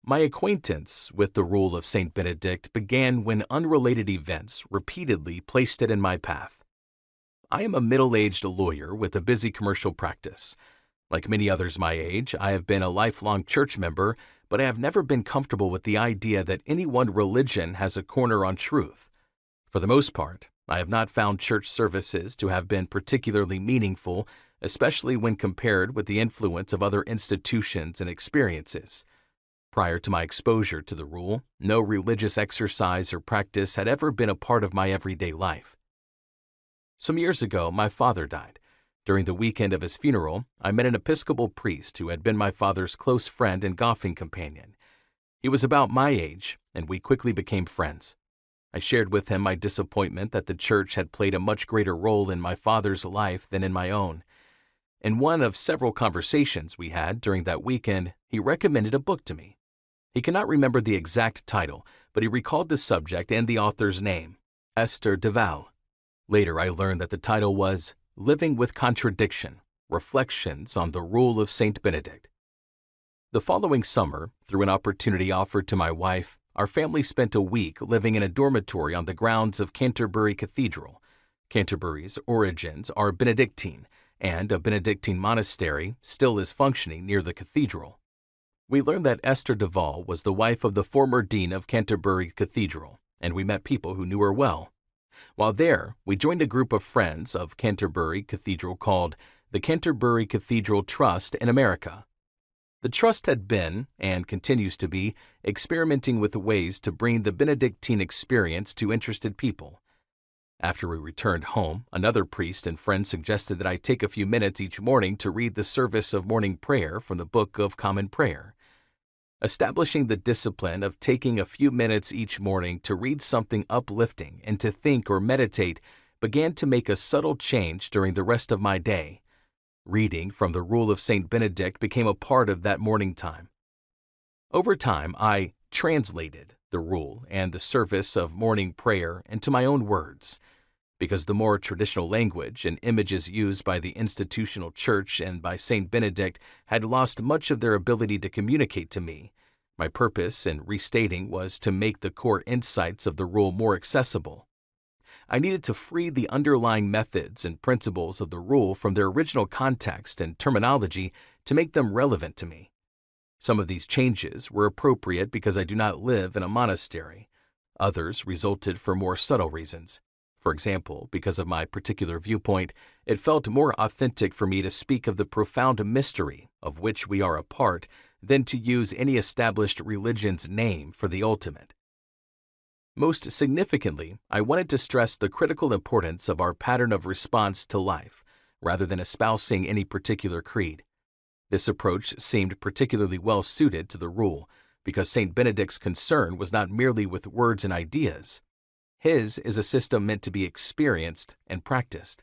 My acquaintance with the rule of St. Benedict began when unrelated events repeatedly placed it in my path. I am a middle-aged lawyer with a busy commercial practice. Like many others my age, I have been a lifelong church member, but I have never been comfortable with the idea that any one religion has a corner on truth. For the most part, I have not found church services to have been particularly meaningful, especially when compared with the influence of other institutions and experiences. Prior to my exposure to the rule, no religious exercise or practice had ever been a part of my everyday life. Some years ago, my father died. During the weekend of his funeral, I met an Episcopal priest who had been my father's close friend and golfing companion. He was about my age, and we quickly became friends. I shared with him my disappointment that the church had played a much greater role in my father's life than in my own. In one of several conversations we had during that weekend, he recommended a book to me. He cannot remember the exact title, but he recalled the subject and the author's name, Esther de Val. Later, I learned that the title was Living with Contradiction, Reflections on the Rule of St. Benedict. The following summer, through an opportunity offered to my wife, our family spent a week living in a dormitory on the grounds of Canterbury Cathedral. Canterbury's origins are Benedictine, and a Benedictine monastery still is functioning near the cathedral. We learned that Esther de Val was the wife of the former dean of Canterbury Cathedral, and we met people who knew her well. While there, we joined a group of friends of Canterbury Cathedral called the Canterbury Cathedral Trust in America. The Trust had been, and continues to be, experimenting with ways to bring the Benedictine experience to interested people. After we returned home, another priest and friend suggested that I take a few minutes each morning to read the service of morning prayer from the Book of Common Prayer. Establishing the discipline of taking a few minutes each morning to read something uplifting and to think or meditate began to make a subtle change during the rest of my day. Reading from the Rule of St. Benedict became a part of that morning time. Over time, I translated the rule and the service of morning prayer into my own words, because the more traditional language and images used by the institutional church and by St. Benedict had lost much of their ability to communicate to me. My purpose in restating was to make the core insights of the rule more accessible. I needed to free the underlying methods and principles of the rule from their original context and terminology to make them relevant to me. Some of these changes were appropriate because I do not live in a monastery. Others resulted for more subtle reasons. For example, because of my particular viewpoint, it felt more authentic for me to speak of the profound mystery of which we are a part than to use any established religion's name for the ultimate. Most significantly, I wanted to stress the critical importance of our pattern of response to life, rather than espousing any particular creed. This approach seemed particularly well suited to the rule, because St. Benedict's concern was not merely with words and ideas. His is a system meant to be experienced and practiced.